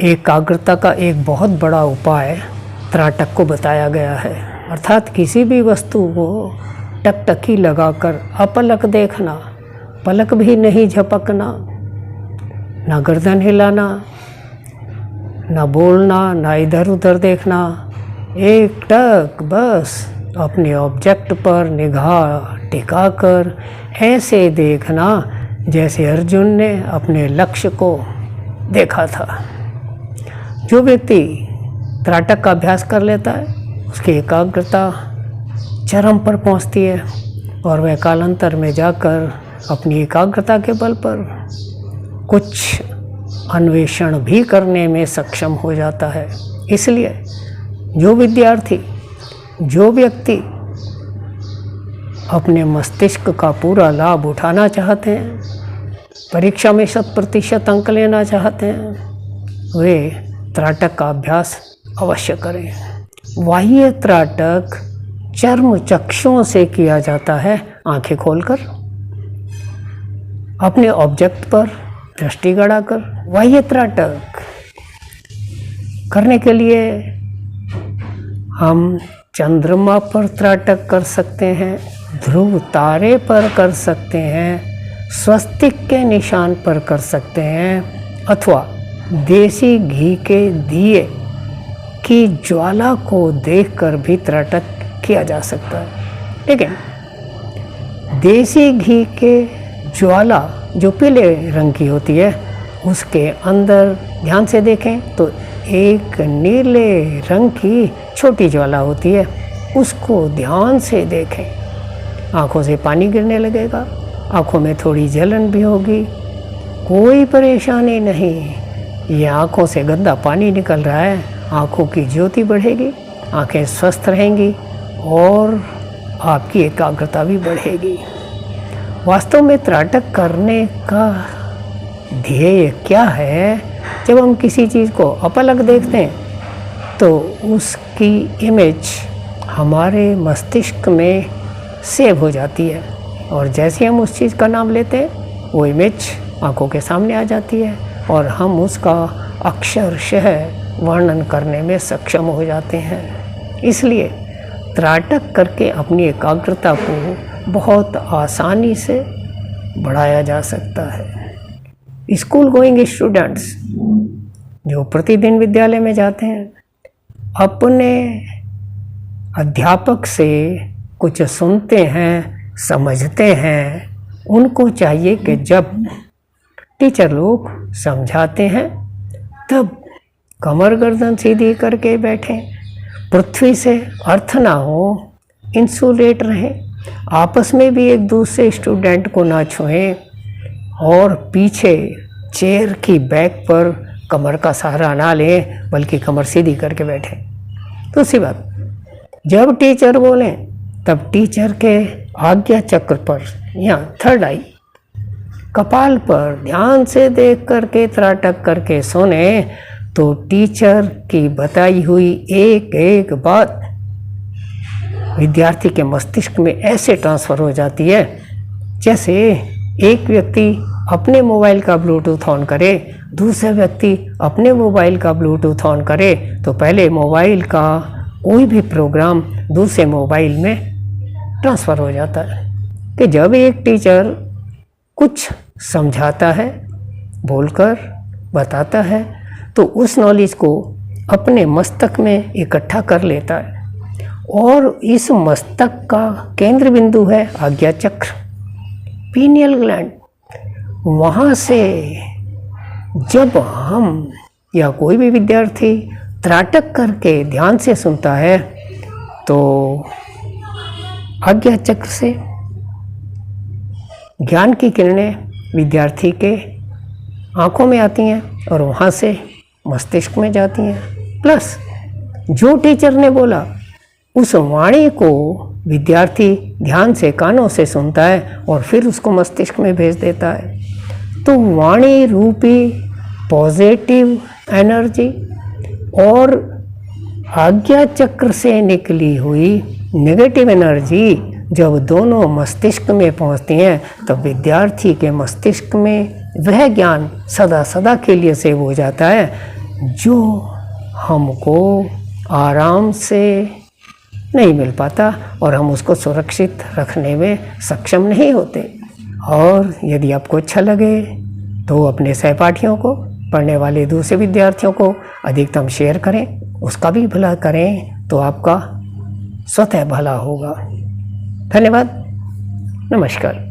एकाग्रता का एक बहुत बड़ा उपाय त्राटक को बताया गया है, अर्थात किसी भी वस्तु को टकटकी लगाकर अपलक देखना, पलक भी नहीं झपकना, ना गर्दन हिलाना, ना बोलना, ना इधर उधर देखना, एक टक बस अपने ऑब्जेक्ट पर निगाह टिकाकर ऐसे देखना जैसे अर्जुन ने अपने लक्ष्य को देखा था। जो व्यक्ति त्राटक का अभ्यास कर लेता है उसकी एकाग्रता चरम पर पहुंचती है और वह कालांतर में जाकर अपनी एकाग्रता के बल पर कुछ अन्वेषण भी करने में सक्षम हो जाता है। इसलिए जो विद्यार्थी, जो व्यक्ति अपने मस्तिष्क का पूरा लाभ उठाना चाहते हैं, परीक्षा में 100% अंक लेना चाहते हैं, वे त्राटक का अभ्यास अवश्य करें। बाह्य त्राटक चर्म चक्षुओं से किया जाता है, आंखें खोलकर अपने ऑब्जेक्ट पर दृष्टि गड़ाकर। बाह्य त्राटक करने के लिए हम चंद्रमा पर त्राटक कर सकते हैं, ध्रुव तारे पर कर सकते हैं, स्वस्तिक के निशान पर कर सकते हैं, अथवा देसी घी के दिए की ज्वाला को देखकर भी त्राटक किया जा सकता है। लेकिन देसी घी के ज्वाला जो पीले रंग की होती है, उसके अंदर ध्यान से देखें तो एक नीले रंग की छोटी ज्वाला होती है, उसको ध्यान से देखें। आँखों से पानी गिरने लगेगा, आँखों में थोड़ी जलन भी होगी, कोई परेशानी नहीं। ये आँखों से गंदा पानी निकल रहा है, आँखों की ज्योति बढ़ेगी, आँखें स्वस्थ रहेंगी और आपकी एकाग्रता भी बढ़ेगी। वास्तव में त्राटक करने का ध्येय क्या है? जब हम किसी चीज़ को अपलक देखते हैं तो उसकी इमेज हमारे मस्तिष्क में सेव हो जाती है और जैसे हम उस चीज़ का नाम लेते हैं वो इमेज आंखों के सामने आ जाती है और हम उसका अक्षरशः वर्णन करने में सक्षम हो जाते हैं। इसलिए त्राटक करके अपनी एकाग्रता को बहुत आसानी से बढ़ाया जा सकता है। स्कूल गोइंग स्टूडेंट्स जो प्रतिदिन विद्यालय में जाते हैं, अपने अध्यापक से कुछ सुनते हैं, समझते हैं, उनको चाहिए कि जब टीचर लोग समझाते हैं तब कमर गर्दन सीधी करके बैठें, पृथ्वी से अर्थ ना हो, इंसुलेट रहें, आपस में भी एक दूसरे स्टूडेंट को ना छुएं और पीछे चेयर की बैक पर कमर का सहारा ना लें बल्कि कमर सीधी करके बैठें। दूसरी बात, जब टीचर बोलें तब टीचर के आज्ञा चक्र पर, यहाँ थर्ड आई, कपाल पर ध्यान से देख करके त्राटक करके सुने तो टीचर की बताई हुई एक एक बात विद्यार्थी के मस्तिष्क में ऐसे ट्रांसफ़र हो जाती है जैसे एक व्यक्ति अपने मोबाइल का ब्लूटूथ ऑन करे, दूसरा व्यक्ति अपने मोबाइल का ब्लूटूथ ऑन करे तो पहले मोबाइल का कोई भी प्रोग्राम दूसरे मोबाइल में ट्रांसफ़र हो जाता है। कि जब एक टीचर कुछ समझाता है, बोलकर बताता है, तो उस नॉलेज को अपने मस्तक में इकट्ठा कर लेता है और इस मस्तक का केंद्र बिंदु है आज्ञा चक्र, पीनियल ग्लैंड। वहाँ से जब हम या कोई भी विद्यार्थी त्राटक करके ध्यान से सुनता है तो आज्ञा चक्र से ज्ञान की किरणें विद्यार्थी के आँखों में आती हैं और वहाँ से मस्तिष्क में जाती हैं। प्लस जो टीचर ने बोला उस वाणी को विद्यार्थी ध्यान से कानों से सुनता है और फिर उसको मस्तिष्क में भेज देता है। तो वाणी रूपी पॉजिटिव एनर्जी और आज्ञा चक्र से निकली हुई नेगेटिव एनर्जी जब दोनों मस्तिष्क में पहुंचती हैं तब विद्यार्थी के मस्तिष्क में वह ज्ञान सदा सदा के लिए सेव हो जाता है जो हमको आराम से नहीं मिल पाता और हम उसको सुरक्षित रखने में सक्षम नहीं होते। और यदि आपको अच्छा लगे तो अपने सहपाठियों को, पढ़ने वाले दूसरे विद्यार्थियों को अधिकतम शेयर करें, उसका भी भला करें तो आपका स्वतः भला होगा। धन्यवाद। नमस्कार।